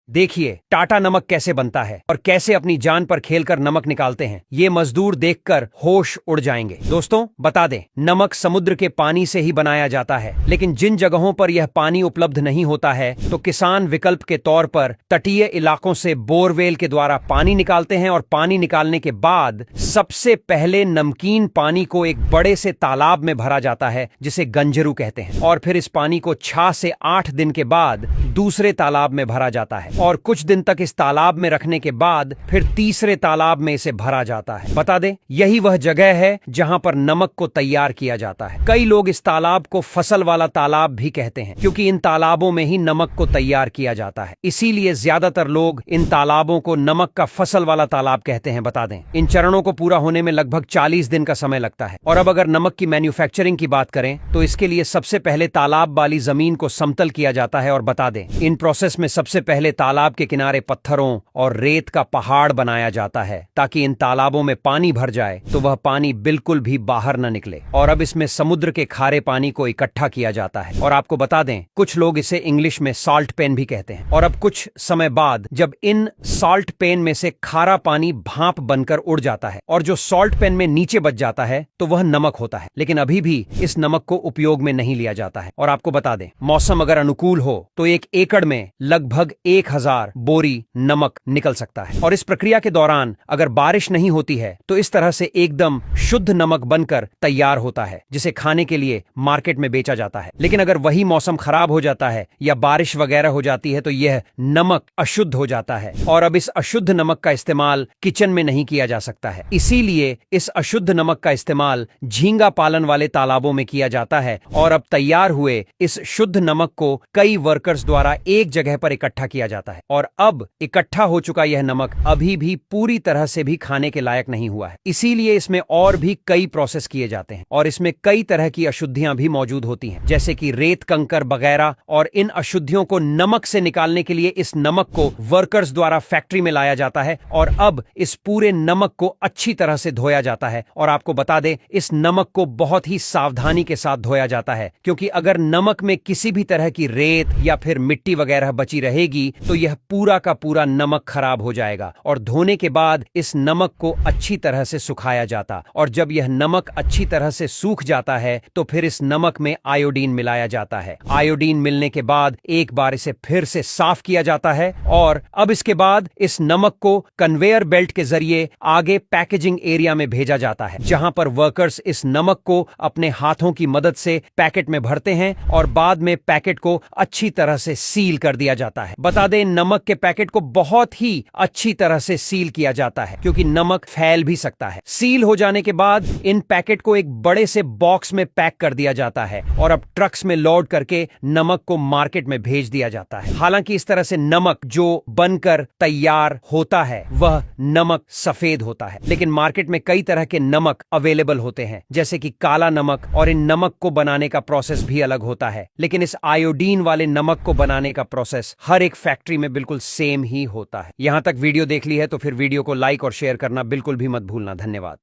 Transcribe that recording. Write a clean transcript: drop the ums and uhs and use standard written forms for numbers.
देखिए टाटा नमक कैसे बनता है और कैसे अपनी जान पर खेलकर नमक निकालते हैं। ये मजदूर देखकर होश उड़ जाएंगे। दोस्तों बता दें, नमक समुद्र के पानी से ही बनाया जाता है, लेकिन जिन जगहों पर यह पानी उपलब्ध नहीं होता है तो किसान विकल्प के तौर पर तटीय इलाकों से बोरवेल के द्वारा पानी निकालते हैं और पानी निकालने के बाद सबसे पहले नमकीन पानी को एक बड़े से तालाब में भरा जाता है जिसे गंजरू कहते हैं, और फिर इस पानी को 6 से 8 दिन के बाद दूसरे तालाब में भरा जाता है और कुछ दिन तक इस तालाब में रखने के बाद फिर तीसरे तालाब में इसे भरा जाता है। बता दें, यही वह जगह है जहां पर नमक को तैयार किया जाता है। कई लोग इस तालाब को फसल वाला तालाब भी कहते हैं, क्योंकि इन तालाबों में ही नमक को तैयार किया जाता है। इसीलिए ज्यादातर लोग इन तालाबों को नमक का फसल वाला तालाब कहते हैं। बता दें, इन चरणों को पूरा होने में लगभग 40 दिन का समय लगता है। और अब अगर नमक की मैन्युफैक्चरिंग की बात करें तो इसके लिए सबसे पहले तालाब वाली जमीन को समतल किया जाता है। और बता दें, इन प्रोसेस में सबसे पहले तालाब के किनारे पत्थरों और रेत का पहाड़ बनाया जाता है ताकि इन तालाबों में पानी भर जाए तो वह पानी बिल्कुल भी बाहर न निकले। और अब इसमें समुद्र के खारे पानी को इकट्ठा किया जाता है। और आपको बता दें, कुछ लोग इसे इंग्लिश में सॉल्ट पेन भी कहते हैं। और अब कुछ समय बाद जब इन सॉल्ट पेन में से खारा पानी भाप बनकर उड़ जाता है और जो सॉल्ट पेन में नीचे बच जाता है तो वह नमक होता है। लेकिन अभी भी इस नमक को उपयोग में नहीं लिया जाता है। और आपको बता दें, मौसम अगर अनुकूल हो तो 1 एकड़ में लगभग 1000 बोरी नमक निकल सकता है। और इस प्रक्रिया के दौरान अगर बारिश नहीं होती है तो इस तरह से एकदम शुद्ध नमक बनकर तैयार होता है, जिसे खाने के लिए मार्केट में बेचा जाता है। लेकिन अगर वही मौसम खराब हो जाता है या बारिश वगैरह हो जाती है तो यह नमक अशुद्ध हो जाता है। और अब इस अशुद्ध नमक का इस्तेमाल किचन में नहीं किया जा सकता है। इसीलिए इस अशुद्ध नमक का इस्तेमाल झींगा पालन वाले तालाबों में किया जाता है। और अब तैयार हुए इस शुद्ध नमक को कई वर्कर्स द्वारा एक जगह पर इकट्ठा किया जाता है। और अब इकट्ठा हो चुका यह नमक अभी भी पूरी तरह से भी खाने के लायक नहीं हुआ है। इसीलिए इसमें और भी कई प्रोसेस किए जाते हैं और इसमें कई तरह की अशुद्धियां भी मौजूद होती हैं, जैसे कि रेत, कंकर वगैरह। और इन अशुद्धियों को नमक से निकालने के लिए इस नमक को वर्कर्स द्वारा फैक्ट्री में लाया जाता है और अब इस पूरे नमक को अच्छी तरह से धोया जाता है। और आपको बता दें, इस नमक को बहुत ही सावधानी के साथ धोया जाता है, क्योंकि अगर नमक में किसी भी तरह की रेत या फिर मिट्टी वगैरह बची रहेगी तो यह पूरा का पूरा नमक खराब हो जाएगा। और धोने के बाद इस नमक को अच्छी तरह से सुखाया जाता, और जब यह नमक अच्छी तरह से सूख जाता है तो फिर इस नमक में आयोडीन मिलाया जाता है। आयोडीन मिलने के बाद एक बार इसे फिर से साफ किया जाता है और अब इसके बाद इस नमक को कन्वेयर बेल्ट के जरिए आगे पैकेजिंग एरिया में भेजा जाता है, जहां पर वर्कर्स इस नमक को अपने हाथों की मदद से पैकेट में भरते हैं और बाद में पैकेट को अच्छी तरह से सील कर दिया जाता है। बता दें, नमक के पैकेट को बहुत ही अच्छी तरह से सील किया जाता है, क्योंकि नमक फैल भी सकता है। सील हो जाने के बाद इन पैकेट को एक बड़े से बॉक्स में पैक कर दिया जाता है और अब ट्रक्स में लोड करके नमक को मार्केट में भेज दिया जाता है। हालांकि इस तरह से नमक जो बनकर तैयार होता है वह नमक सफेद होता है, लेकिन मार्केट में कई तरह के नमक अवेलेबल होते हैं, जैसे कि काला नमक। और इन नमक को बनाने का प्रोसेस भी अलग होता है, लेकिन इस आयोडीन वाले नमक को बनाने का प्रोसेस हर एक फैक्ट्री में बिल्कुल सेम ही होता है। यहां तक वीडियो देख ली है तो फिर वीडियो को लाइक और शेयर करना बिल्कुल भी मत भूलना। धन्यवाद।